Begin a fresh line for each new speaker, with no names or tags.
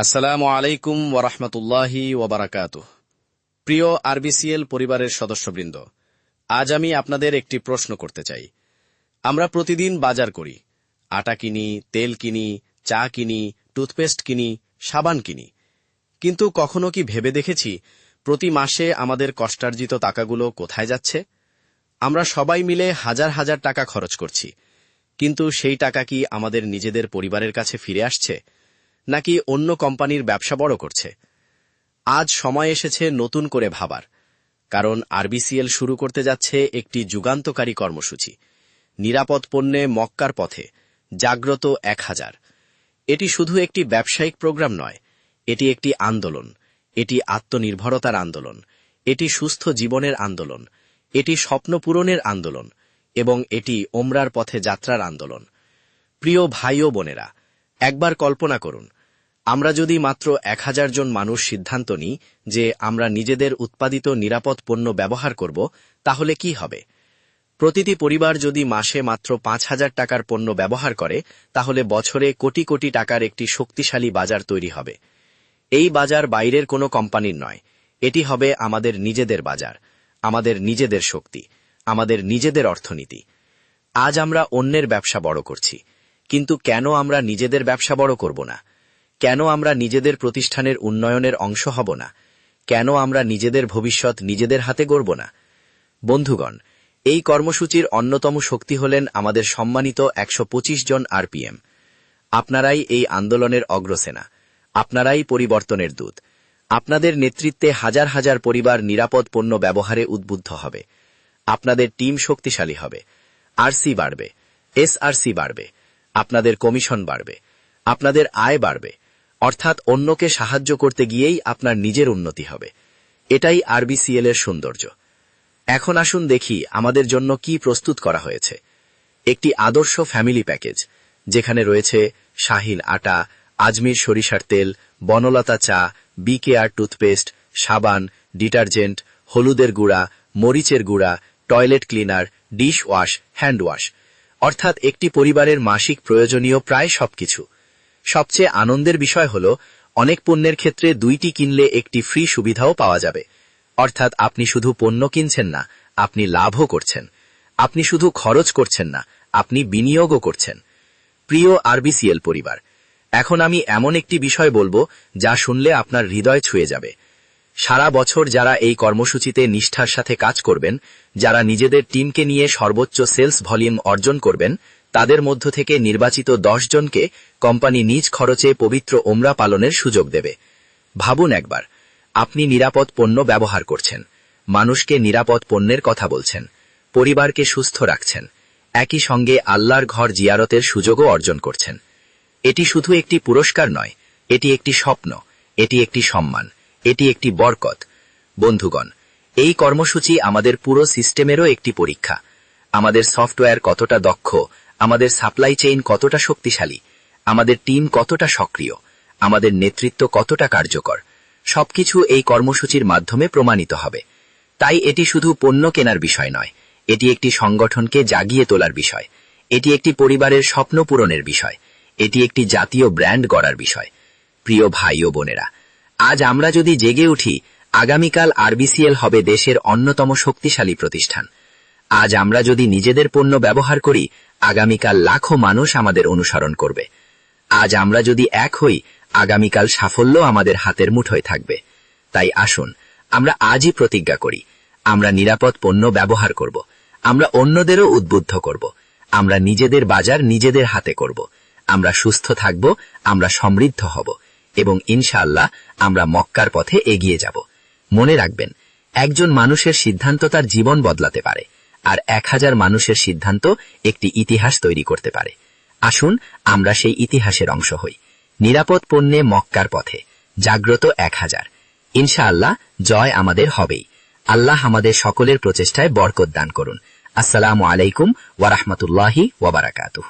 আসসালামু আলাইকুম ওয়ারাহমাতুল্লাহি ওয়াবারাকাতুহ। প্রিয় আরবিসিএল পরিবারের সদস্যবৃন্দ, আজ আমি আপনাদের একটি প্রশ্ন করতে চাই। আমরা প্রতিদিন বাজার করি, আটা কিনি, তেল কিনি, চা কিনি, টুথপেস্ট কিনি, সাবান কিনি, কিন্তু কখনো কি ভেবে দেখেছি প্রতি মাসে আমাদের কষ্টার্জিত টাকাগুলো কোথায় যাচ্ছে? আমরা সবাই মিলে হাজার হাজার টাকা খরচ করছি, কিন্তু সেই টাকা কি আমাদের নিজেদের পরিবারের কাছে ফিরে আসছে, নাকি অন্য কোম্পানির ব্যবসা বড় করছে? আজ সময় এসেছে নতুন করে ভাবার, কারণ আরবিসিএল শুরু করতে যাচ্ছে একটি যুগান্তকারী কর্মসূচি, নিরাপদ পণ্যে মক্কার পথে, জাগ্রত 1000। এটি শুধু একটি ব্যবসায়িক প্রোগ্রাম নয়, এটি একটি আন্দোলন, এটি আত্মনির্ভরতার আন্দোলন, এটি সুস্থ জীবনের আন্দোলন, এটি স্বপ্ন পূরণের আন্দোলন, এবং এটি ওমরার পথে যাত্রার আন্দোলন। প্রিয় ভাই ও বোনেরা, একবার কল্পনা করুন, আমরা যদি মাত্র 1000 জন মানুষ সিদ্ধান্ত নিই যে আমরা নিজেদের উৎপাদিত নিরাপদ পণ্য ব্যবহার করব, তাহলে কি হবে? প্রতিটি পরিবার যদি মাসে মাত্র 5000 টাকার পণ্য ব্যবহার করে, তাহলে বছরে কোটি কোটি টাকার একটি শক্তিশালী বাজার তৈরি হবে। এই বাজার বাইরের কোনো কোম্পানির নয়, এটি হবে আমাদের নিজেদের বাজার, আমাদের নিজেদের শক্তি, আমাদের নিজেদের অর্থনীতি। আজ আমরা অন্যের ব্যবসা বড় করছি, কিন্তু কেন আমরা নিজেদের ব্যবসা বড় করব না? কেন আমরা নিজেদের প্রতিষ্ঠানের উন্নয়নের অংশ হব না? কেন আমরা নিজেদের ভবিষ্যৎ নিজেদের হাতে গড়ব না? বন্ধুগণ, এই কর্মসূচির অন্যতম শক্তি হলেন আমাদের সম্মানিত 125 জন আরপিএম। আপনারাই এই আন্দোলনের অগ্রসেনা, আপনারাই পরিবর্তনের দূত। আপনাদের নেতৃত্বে হাজার হাজার পরিবার নিরাপদ পণ্য ব্যবহারে উদ্বুদ্ধ হবে। আপনাদের টিম শক্তিশালী হবে, আরসি বাড়বে, এসআরসি বাড়বে, আপনাদের কমিশন বাড়বে, আপনাদের আয় বাড়বে, অর্থাৎ অন্যকে সাহায্য করতে গিয়েই আপনার নিজের উন্নতি হবে। এটাই আরবিসিএল এর সৌন্দর্য। এখন আসুন দেখি আমাদের জন্য কি প্রস্তুত করা হয়েছে। একটি আদর্শ ফ্যামিলি প্যাকেজ, যেখানে রয়েছে শাহিল আটা, আজমির সরিষার তেল, বনলতা চা, বিকেআর টুথপেস্ট, সাবান, ডিটারজেন্ট, হলুদের গুঁড়া, মরিচের গুঁড়া, toilet cleaner, dish wash, hand wash, অর্থাৎ একটি পরিবারের মাসিক প্রয়োজনীয় প্রায় সবকিছু। সবচেয়ে আনন্দের বিষয় হল, অনেক পণ্যের ক্ষেত্রে 2টি কিনলে একটি ফ্রি সুবিধাও পাওয়া যাবে। অর্থাৎ আপনি শুধু পণ্য কিনছেন না, আপনি লাভও করছেন। আপনি শুধু খরচ করছেন না, আপনি বিনিয়োগও করছেন। প্রিয় আরবিসিএল পরিবার, এখন আমি এমন একটি বিষয় বলবো যা শুনলে আপনার হৃদয় ছুঁয়ে যাবে। সারা বছর যারা এই কর্মসূচিতে নিষ্ঠার সাথে কাজ করবেন, যারা নিজেদের টিমকে নিয়ে সর্বোচ্চ সেলস ভলিউম অর্জন করবেন, তাদের মধ্য থেকে নির্বাচিত 10 জনকে কোম্পানি নিজ খরচে পবিত্র ওমরা পালনের সুযোগ দেবে। ভাবুন একবার, আপনি নিরাপদ পণ্য ব্যবহার করছেন, মানুষকে নিরাপদ পণ্যের কথা বলছেন, পরিবারকে সুস্থ রাখছেন, একই সঙ্গে আল্লাহর ঘর জিয়ারতের সুযোগও অর্জন করছেন। এটি শুধু একটি পুরস্কার নয়, এটি একটি স্বপ্ন, এটি একটি সম্মান, এটি একটি বরকত। বন্ধুগণ, এই কর্মসূচি আমাদের পুরো সিস্টেমেরও একটি পরীক্ষা। আমাদের সফটওয়্যার কতটা দক্ষ, আমাদের সাপ্লাই চেইন কতটা শক্তিশালী, আমাদের টিম কতটা সক্রিয়, আমাদের নেতৃত্ব কতটা কার্যকর, সবকিছু এই কর্মসূচির মাধ্যমে প্রমাণিত হবে। তাই এটি শুধু পণ্য কেনার বিষয় নয়, এটি একটি সংগঠনকে জাগিয়ে তোলার বিষয়, এটি একটি পরিবারের স্বপ্ন পূরণের বিষয়, এটি একটি জাতীয় ব্র্যান্ড গড়ার বিষয়। প্রিয় ভাই ও বোনেরা, আজ আমরা যদি জেগে উঠি, আগামীকাল আরবিসিএল হবে দেশের অন্যতম শক্তিশালী প্রতিষ্ঠান। আজ আমরা যদি নিজেদের পণ্য ব্যবহার করি, আগামীকাল লাখো মানুষ আমাদের অনুসরণ করবে। আজ আমরা যদি এক হই, আগামীকাল সাফল্য আমাদের হাতের মুঠোয় থাকবে। তাই আসুন, আমরা আজই প্রতিজ্ঞা করি, আমরা নিরাপদ পণ্য ব্যবহার করব, আমরা অন্যদেরও উদ্বুদ্ধ করব, আমরা নিজেদের বাজার নিজেদের হাতে করব, আমরা সুস্থ থাকব, আমরা সমৃদ্ধ হব, এবং ইনশাআল্লাহ আমরা মক্কার পথে এগিয়ে যাব। মনে রাখবেন, একজন মানুষের সিদ্ধান্ত তার জীবন বদলাতে পারে, আর 1000 মানুষের সিদ্ধান্ত একটি ইতিহাস তৈরি করতে পারে। আসুন আমরা সেই ইতিহাসের অংশ হই। নিরাপদ পণ্যে মক্কার পথে, জাগ্রত 1000। ইনশাআল্লাহ জয় আমাদের হবেই। আল্লাহ আমাদের সকলের প্রচেষ্টায় বরকত দান করুন। আসসালামু আলাইকুম ওয়া রাহমাতুল্লাহি ওয়া বারাকাতুহু।